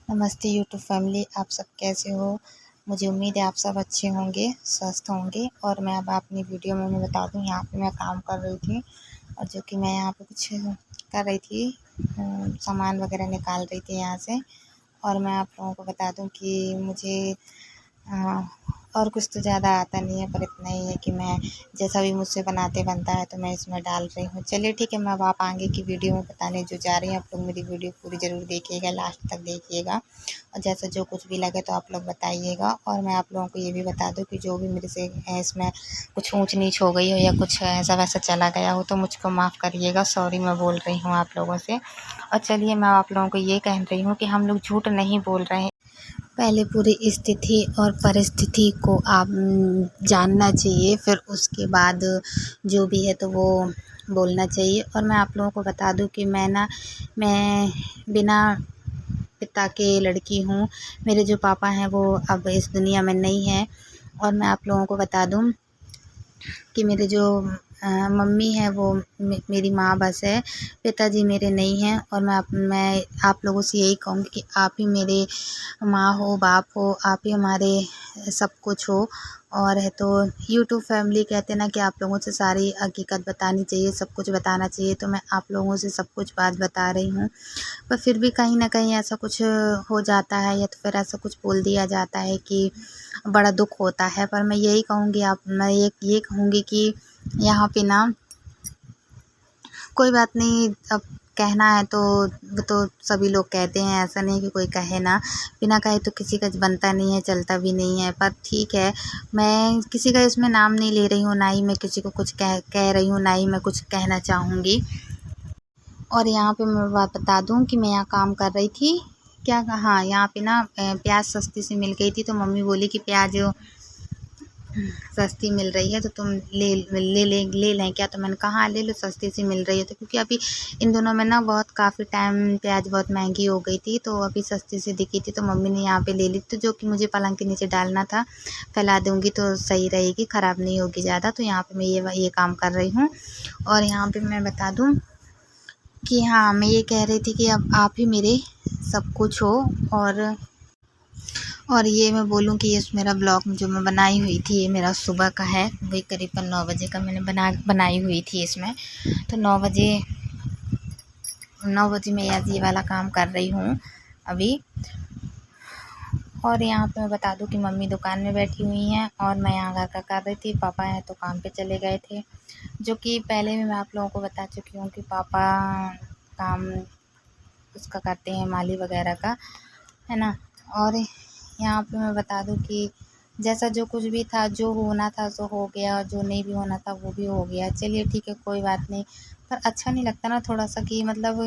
नमस्ते YouTube family, आप सब कैसे हो। मुझे उम्मीद है आप सब अच्छे होंगे, स्वस्थ होंगे। और मैं अब अपनी वीडियो में उन्हें बता दूँ, यहाँ पे मैं काम कर रही थी और जो कि मैं यहाँ पे कुछ कर रही थी, सामान वगैरह निकाल रही थी यहाँ से। और मैं आप लोगों को बता दूँ कि मुझे और कुछ तो ज़्यादा आता नहीं है, पर इतना ही है कि मैं जैसा भी मुझसे बनाते बनता है तो मैं इसमें डाल रही हूँ। चलिए ठीक है, मैं अब आप आगे की वीडियो में बताने जो जा रही हैं। आप लोग मेरी वीडियो पूरी ज़रूर देखिएगा, लास्ट तक देखिएगा और जैसा जो कुछ भी लगे तो आप लोग बताइएगा। और मैं आप लोगों को ये भी बता दूँ कि जो भी मेरे से इसमें कुछ ऊँच नीच हो गई हो या कुछ ऐसा वैसा चला गया हो तो मुझको माफ़ करिएगा। सॉरी मैं बोल रही हूँ आप लोगों से। और चलिए मैं आप लोगों को ये कह रही हूँ कि हम लोग झूठ नहीं बोल रहे हैं। पहले पूरी स्थिति और परिस्थिति को आप जानना चाहिए, फिर उसके बाद जो भी है तो वो बोलना चाहिए। और मैं आप लोगों को बता दूं कि मैं बिना पिता के लड़की हूँ। मेरे जो पापा हैं वो अब इस दुनिया में नहीं हैं। और मैं आप लोगों को बता दूं कि मेरे जो मम्मी है वो मेरी माँ बस है, पिताजी मेरे नहीं हैं। और मैं आप लोगों से यही कहूँगी कि आप ही मेरे माँ हो, बाप हो, आप ही हमारे सब कुछ हो। और है तो यूट्यूब फैमिली कहते हैं ना कि आप लोगों से सारी हकीकत बतानी चाहिए, सब कुछ बताना चाहिए, तो मैं आप लोगों से सब कुछ बात बता रही हूँ। पर फिर भी कहीं न कहीं ऐसा कुछ हो जाता है या तो फिर ऐसा कुछ बोल दिया जाता है कि बड़ा दुःख होता है। पर मैं यही कहूँगी, मैं ये कहूँगी कि यहाँ पे ना कोई बात नहीं, अब कहना है तो वो तो सभी लोग कहते हैं, ऐसा नहीं कि कोई कहे ना। बिना कहे तो किसी का बनता नहीं है, चलता भी नहीं है। पर ठीक है, मैं किसी का इसमें नाम नहीं ले रही हूँ, ना ही मैं किसी को कुछ कह रही हूँ, ना ही मैं कुछ कहना चाहूँगी। और यहाँ पे मैं बात बता दूँ कि मैं यहाँ काम कर रही थी। क्या हाँ, यहाँ पे ना प्याज सस्ती सी मिल गई थी तो मम्मी बोली कि प्याज सस्ती मिल रही है तो तुम ले लें क्या। तो मैंने कहा हाँ ले लो, सस्ती सी मिल रही है। तो क्योंकि अभी इन दोनों में ना बहुत काफ़ी टाइम प्याज बहुत महंगी हो गई थी तो अभी सस्ती सी दिखी थी तो मम्मी ने यहाँ पे ले ली। तो जो कि मुझे पलंग के नीचे डालना था, फैला दूँगी तो सही रहेगी, ख़राब नहीं होगी ज़्यादा। तो यहाँ पे मैं ये काम कर रही हूँ। और यहाँ पे मैं बता दूँ कि हाँ, मैं ये कह रही थी कि अब आप ही मेरे सब कुछ हो। और ये मैं बोलूँ कि ये मेरा ब्लॉग जो मैं बनाई हुई थी, ये मेरा सुबह का है, वही करीबन 9 बजे का मैंने बनाई हुई थी इसमें। तो 9 बजे मैं आज ये वाला काम कर रही हूँ अभी। और यहाँ पे मैं बता दूँ कि मम्मी दुकान में बैठी हुई हैं और मैं यहाँ घर का कर रही थी। पापा हैं तो काम पे चले गए थे, जो कि पहले भी मैं आप लोगों को बता चुकी हूँ कि पापा काम उसका करते हैं, माली वगैरह का, है ना। और यहाँ पे मैं बता दूँ कि जैसा जो कुछ भी था, जो होना था सो हो गया और जो नहीं भी होना था वो भी हो गया। चलिए ठीक है, कोई बात नहीं। पर अच्छा नहीं लगता ना थोड़ा सा कि मतलब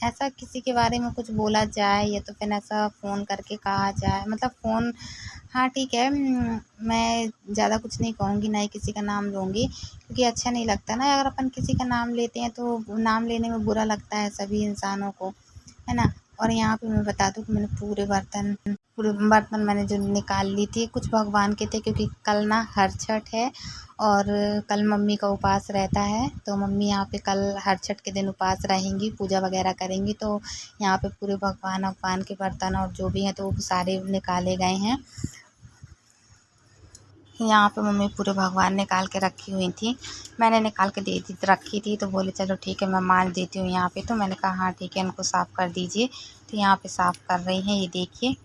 ऐसा किसी के बारे में कुछ बोला जाए या तो फिर ऐसा फ़ोन करके कहा जाए, मतलब फ़ोन। हाँ ठीक है, मैं ज़्यादा कुछ नहीं कहूँगी, ना ही किसी का नाम लूँगी क्योंकि अच्छा नहीं लगता ना अगर अपन किसी का नाम लेते हैं तो नाम लेने में बुरा लगता है सभी इंसानों को, है ना। और यहाँ पे मैं बता दूँ कि मैंने पूरे बर्तन मैंने जो निकाल ली थी, कुछ भगवान के थे क्योंकि कल ना हर छठ है और कल मम्मी का उपवास रहता है। तो मम्मी यहाँ पे कल हर छठ के दिन उपवास रहेंगी, पूजा वगैरह करेंगी। तो यहाँ पे पूरे भगवान के बर्तन और जो भी हैं तो वो सारे निकाले गए हैं। यहाँ पे मम्मी पूरे भगवान निकाल के रखी हुई थी, मैंने निकाल के दे दी रखी थी। तो बोले चलो ठीक है मैं मांज देती हूँ यहाँ पे। तो मैंने कहा हाँ ठीक है, इनको साफ़ कर दीजिए। तो यहाँ पे साफ़ कर रही हैं, ये देखिए।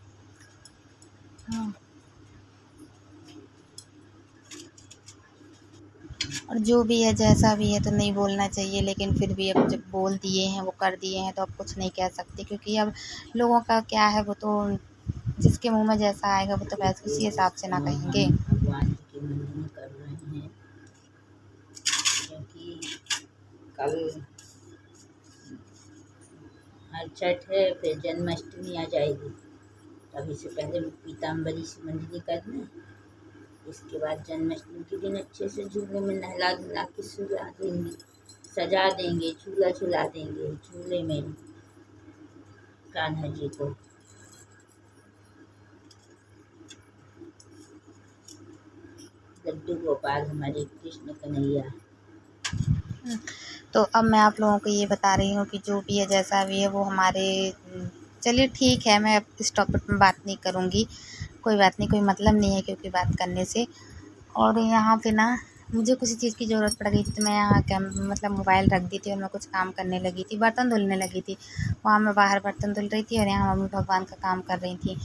और जो भी है जैसा भी है तो नहीं बोलना चाहिए, लेकिन फिर भी अब जब बोल दिए हैं, वो कर दिए हैं तो अब कुछ नहीं कह सकते क्योंकि अब लोगों का क्या है, वो तो जिसके मुंह में जैसा आएगा वो तो वैसे उसी हिसाब से ना कहेंगे। भगवान जी की मंजूरी कर रहे हैं क्योंकि कल हर छठ है, फिर जन्माष्टमी आ जाएगी। तभी से पहले पीताम्बरी से मंजरी कर लें, इसके बाद जन्माष्टमी के दिन अच्छे से झूले में नहला धुला के सुला देंगे, सजा देंगे, झूला झुला देंगे झूले में कान्हा जी को। लड्डू गोपाल हमारे कृष्ण कन्हैया। तो अब मैं आप लोगों को ये बता रही हूँ कि जो भी है जैसा भी है वो हमारे चलिए ठीक है, मैं अब इस टॉपिक में बात नहीं करूँगी, कोई बात नहीं, कोई मतलब नहीं है क्योंकि बात करने से। और यहाँ पे ना मुझे किसी चीज़ की ज़रूरत पड़ गई थी, तो मैं यहाँ मतलब मोबाइल रख दी थी और मैं कुछ काम करने लगी थी, बर्तन धुलने लगी थी। वहाँ मैं बाहर बर्तन धुल रही थी और यहाँ मम्मी भगवान का काम कर रही थी।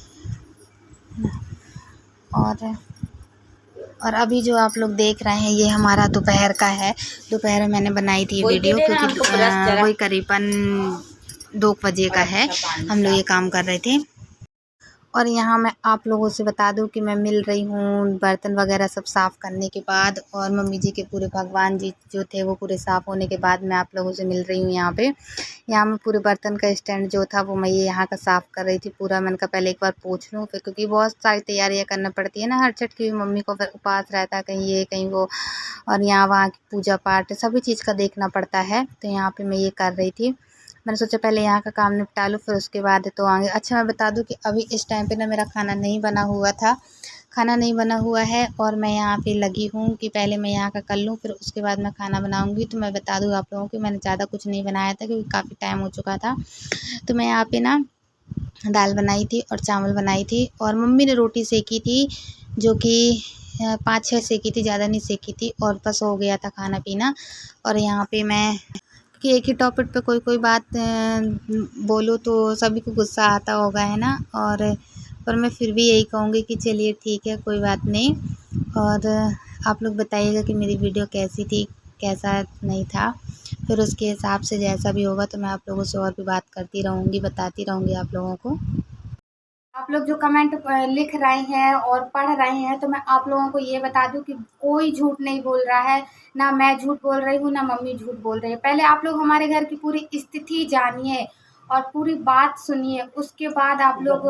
और अभी जो आप लोग देख रहे हैं ये हमारा दोपहर का है। दोपहर में मैंने बनाई थी ये वही दे वीडियो देना क्योंकि हमको ब्रश जरा। वही करीबन 2 बजे और का है, अच्छा पानी हम लोग ये साफ काम कर रहे थे। और यहाँ मैं आप लोगों से बता दूं कि मैं मिल रही हूँ बर्तन वगैरह सब साफ़ करने के बाद, और मम्मी जी के पूरे भगवान जी जो थे वो पूरे साफ़ होने के बाद मैं आप लोगों से मिल रही हूँ यहाँ पे। यहाँ मैं पूरे बर्तन का स्टैंड जो था वो मैं ये यहाँ का साफ़ कर रही थी पूरा। मैंने कहा पहले एक बार पूछ लूँ, फिर क्योंकि बहुत सारी तैयारियाँ करना पड़ती है ना हर छठ की, मम्मी को फिर उपवास रहता है, कहीं ये कहीं वो, और यहाँ वहाँ की पूजा पाठ सभी चीज़ का देखना पड़ता है। तो यहाँ पे मैं ये कर रही थी, मैंने सोचा पहले यहाँ का काम निपटा लूँ फिर उसके बाद तो आगे। अच्छा मैं बता दूँ कि अभी इस टाइम पे ना मेरा खाना नहीं बना हुआ था, खाना नहीं बना हुआ है, और मैं यहाँ पे लगी हूँ कि पहले मैं यहाँ का कर लूँ फिर उसके बाद मैं खाना बनाऊँगी। तो मैं बता दूँ आप लोगों को मैंने ज़्यादा कुछ नहीं बनाया था क्योंकि काफ़ी टाइम हो चुका था। तो मैं यहाँ पे ना दाल बनाई थी और चावल बनाई थी, और मम्मी ने रोटी सेकी थी जो कि 5-6 सेकी थी, ज़्यादा नहीं सेकी थी, और बस हो गया था खाना पीना। और यहाँ पे मैं कि एक ही टॉपिक पे कोई कोई बात बोलूँ तो सभी को गुस्सा आता होगा, है ना। और पर मैं फिर भी यही कहूँगी कि चलिए ठीक है, कोई बात नहीं। और आप लोग बताइएगा कि मेरी वीडियो कैसी थी, कैसा नहीं था, फिर उसके हिसाब से जैसा भी होगा तो मैं आप लोगों से और भी बात करती रहूँगी, बताती रहूँगी आप लोगों को। आप लोग जो कमेंट लिख रहे हैं और पढ़ रहे हैं, तो मैं आप लोगों को ये बता दूं कि कोई झूठ नहीं बोल रहा है, ना मैं झूठ बोल रही हूँ ना मम्मी झूठ बोल रही है। पहले आप लोग हमारे घर की पूरी स्थिति जानिए और पूरी बात सुनिए, उसके बाद आप लोग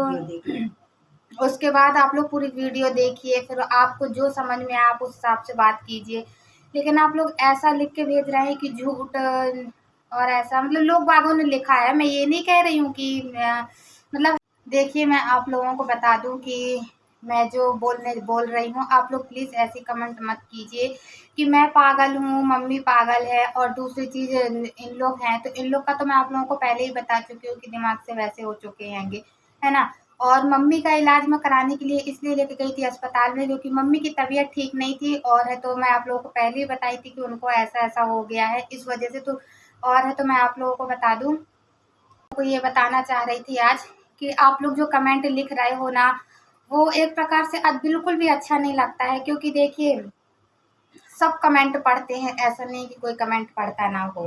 उसके बाद आप लोग पूरी वीडियो देखिए, फिर आपको जो समझ में आए आप उस हिसाब से बात कीजिए। लेकिन आप लोग ऐसा लिख के भेज रहे हैं कि झूठ, और ऐसा मतलब लोग बागों ने लिखा है, मैं ये नहीं कह रही हूँ कि मतलब देखिए मैं आप लोगों को बता दूं कि मैं जो बोल रही हूँ, आप लोग प्लीज़ ऐसी कमेंट मत कीजिए कि मैं पागल हूँ, मम्मी पागल है, और दूसरी चीज़ इन लोग हैं। तो इन लोग का तो मैं आप लोगों को पहले ही बता चुकी हूँ कि दिमाग से वैसे हो चुके हैंगे, है ना। और मम्मी का इलाज मैं कराने के लिए इसलिए लेके गई थी अस्पताल में क्योंकि मम्मी की तबीयत ठीक नहीं थी, और है तो मैं आप लोगों को पहले ही बताई थी कि उनको ऐसा ऐसा हो गया है इस वजह से। तो और है तो मैं आप लोगों को बता दूं, को ये बताना चाह रही थी आज कि आप लोग जो कमेंट लिख रहे हो ना, वो एक प्रकार से आज बिल्कुल भी अच्छा नहीं लगता है, क्योंकि देखिए सब कमेंट पढ़ते हैं, ऐसा नहीं कि कोई कमेंट पढ़ता ना हो,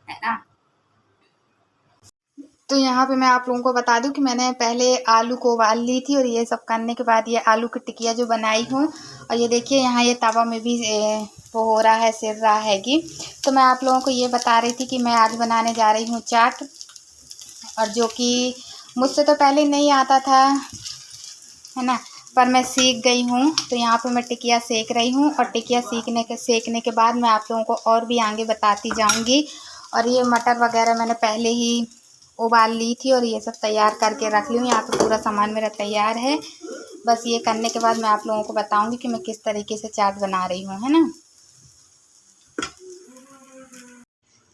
है ना। तो यहाँ पे मैं आप लोगों को बता दूं कि मैंने पहले आलू को उबाल ली थी, और ये सब करने के बाद ये आलू की टिकिया जो बनाई हूँ, और ये देखिए यहाँ ये तवा में भी वो हो रहा है, सिर रहा है कि। तो मैं आप लोगों को ये बता रही थी कि मैं आज बनाने जा रही हूँ चाट, और जो कि मुझसे तो पहले नहीं आता था, है ना, पर मैं सीख गई हूँ। तो यहाँ पे मैं टिकिया सेक रही हूँ, और टिकिया सेकने के बाद मैं आप लोगों को और भी आगे बताती जाऊँगी। और ये मटर वगैरह मैंने पहले ही उबाल ली थी और ये सब तैयार करके रख ली हूँ। यहाँ पे पूरा सामान मेरा तैयार है, बस ये करने के बाद मैं आप लोगों को बताऊँगी कि मैं किस तरीके से चाट बना रही हूँ, है ना।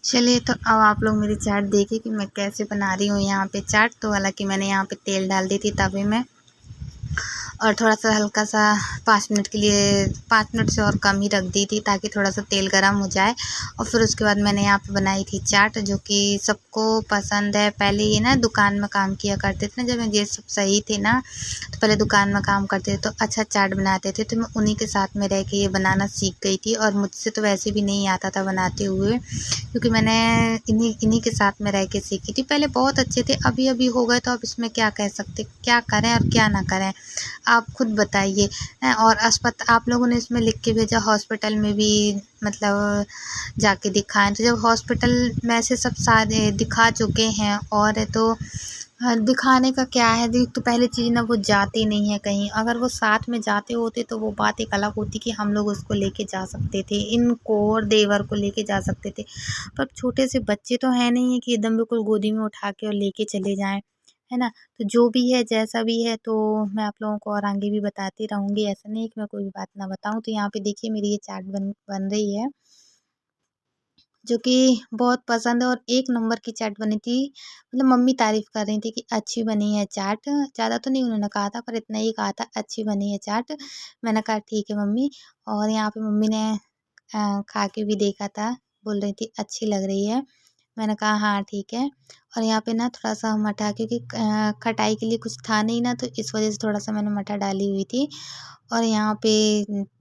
चलिए तो अब आप लोग मेरी चाट देखिए कि मैं कैसे बना रही हूँ यहाँ पे चाट। तो हालांकि मैंने यहाँ पे तेल डाल दी थी तवे में, और थोड़ा सा हल्का सा 5 मिनट के लिए, 5 मिनट से और कम ही रख दी थी ताकि थोड़ा सा तेल गर्म हो जाए। और फिर उसके बाद मैंने यहाँ पे बनाई थी चाट जो कि सबको पसंद है। पहले ये ना दुकान में काम किया करते थे ना, जब ये सब सही थे ना, तो पहले दुकान में काम करते थे तो अच्छा चाट बनाते थे, तो मैं उन्हीं के साथ में रह के ये बनाना सीख गई थी। और मुझसे तो वैसे भी नहीं आता था बनाते हुए, क्योंकि मैंने इन्हीं के साथ में रह के सीखी थी। पहले बहुत अच्छे थे, अभी अभी हो गए तो अब इसमें क्या कह सकते, क्या करें और क्या ना करें, आप खुद बताइए। और आप लोगों ने इसमें लिख के भेजा हॉस्पिटल में भी मतलब जाके दिखाएं, तो जब हॉस्पिटल में से सब सारे दिखा चुके हैं, और तो दिखाने का क्या है। तो पहली चीज़ ना वो जाते नहीं है कहीं, अगर वो साथ में जाते होते तो वो बात एक अलग होती कि हम लोग उसको लेके जा सकते थे, इनको और देवर को लेके जा सकते थे। पर छोटे से बच्चे तो हैं नहीं है कि एकदम बिल्कुल गोदी में उठा के और लेके चले जाएं, है ना। तो जो भी है जैसा भी है तो मैं आप लोगों को और आगे भी बताती रहूँगी, ऐसा नहीं है कि मैं कोई भी बात ना बताऊँ। तो यहाँ पे देखिए मेरी ये चाट बन बन रही है। जो कि बहुत पसंद है और एक नंबर की चाट बनी थी। मतलब मम्मी तारीफ़ कर रही थी कि अच्छी बनी है चाट। ज़्यादा तो नहीं उन्होंने कहा था, पर इतना ही कहा था अच्छी बनी है चाट। मैंने कहा ठीक है मम्मी। और यहाँ पे मम्मी ने खा के भी देखा था, बोल रही थी अच्छी लग रही है। मैंने कहा हाँ ठीक है। और यहाँ पे ना थोड़ा-सा मठा, क्योंकि खटाई के लिए कुछ था नहीं ना, तो इस वज़ह से थोड़ा-सा मैंने मठा डाली हुई थी। और यहाँ पे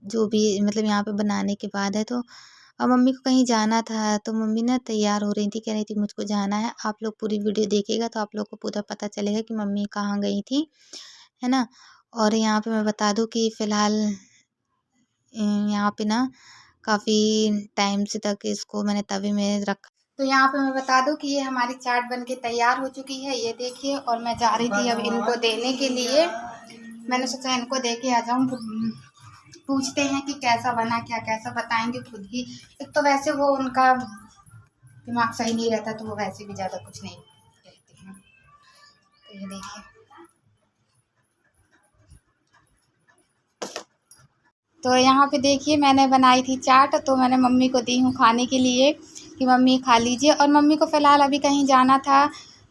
जो भी मतलब यहाँ पे बनाने के बाद है, तो अब मम्मी को कहीं जाना था, तो मम्मी ना तैयार हो रही थी, कह रही थी मुझको जाना है। आप लोग पूरी वीडियो देखिएगा तो आप लोग को पूरा पता चलेगा कि मम्मी कहाँ गई थी, है ना? और यहाँ पे मैं बता दूँ कि फ़िलहाल यहाँ पे ना काफ़ी टाइम से तक इसको मैंने तवे में रखा। तो यहाँ पे मैं बता दूँ कि ये हमारी चाट बन के तैयार हो चुकी है, ये देखिए। और मैं जा रही थी अब इनको देने के लिए। मैंने सोचा इनको दे के आ जाऊँ, पूछते हैं कि कैसा बना, क्या कैसा बताएंगे खुद ही। एक तो वैसे वो उनका दिमाग सही नहीं रहता, तो वो वैसे भी ज़्यादा कुछ नहीं कहते हैं। तो ये देखिए, तो यहाँ पे देखिए मैंने बनाई थी चाट, तो मैंने मम्मी को दी हूँ खाने के लिए कि मम्मी खा लीजिए। और मम्मी को फ़िलहाल अभी कहीं जाना था,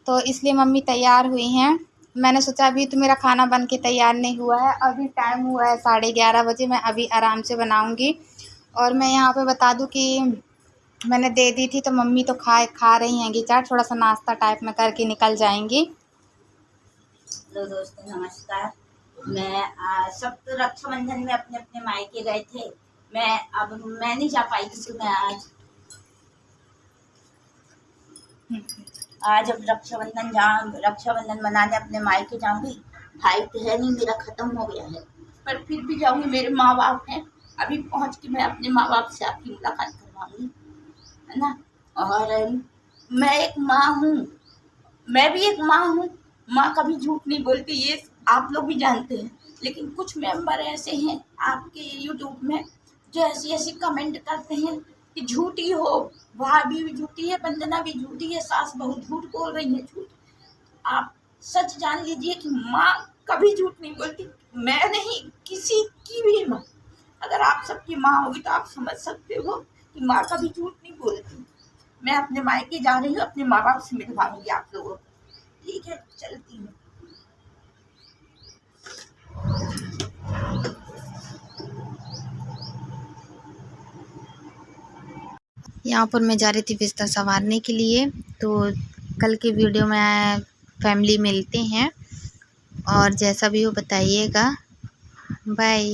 तो इसलिए मम्मी तैयार हुई हैं। मैंने सोचा अभी तो मेरा खाना बन के तैयार नहीं हुआ है, अभी टाइम हुआ है 11:30 बजे, मैं अभी आराम से बनाऊँगी। और मैं यहाँ पे बता दूँ कि मैंने दे दी थी, तो मम्मी तो खा रही हैंगी चाट, थोड़ा-सा नाश्ता टाइप में करके निकल जाएँगी। हेलो दोस्तों, नमस्कार। सब तो रक्षाबंधन में अपने अपने मायके गए थे। मैं नहीं जा पाई थी, तो मैं आज अब रक्षाबंधन मनाने अपने मायके जाऊंगी। भाई तो है नहीं, मेरा खत्म हो गया है, पर फिर भी जाऊंगी। मेरे माँ बाप हैं, अभी पहुंच के मैं अपने माँ बाप से आपकी मुलाकात करवाऊंगी, है ना। और मैं एक माँ हूँ, मैं भी एक माँ हूँ। माँ कभी झूठ नहीं बोलती, ये आप लोग भी जानते हैं। लेकिन कुछ मेंबर ऐसे हैं आपके यूट्यूब में जो ऐसी ऐसी कमेंट करते हैं कि झूठी हो, भाभी भी झूठी है, वंदना भी झूठी है, सास बहू झूठ बोल रही है। झूठ, आप सच जान लीजिए कि माँ कभी झूठ नहीं बोलती। मैं नहीं, किसी की भी माँ, अगर आप सबकी माँ होगी तो आप समझ सकते हो कि माँ कभी झूठ नहीं बोलती। मैं अपने मायके जा रही हूँ, अपने माँ बाप से मिलवाऊंगी आप लोगों को। ठीक है, चलती हूँ। यहाँ पर मैं जा रही थी बिस्तर संवारने के लिए। तो कल की वीडियो में फैमिली मिलते हैं, और जैसा भी हो बताइएगा। बाय।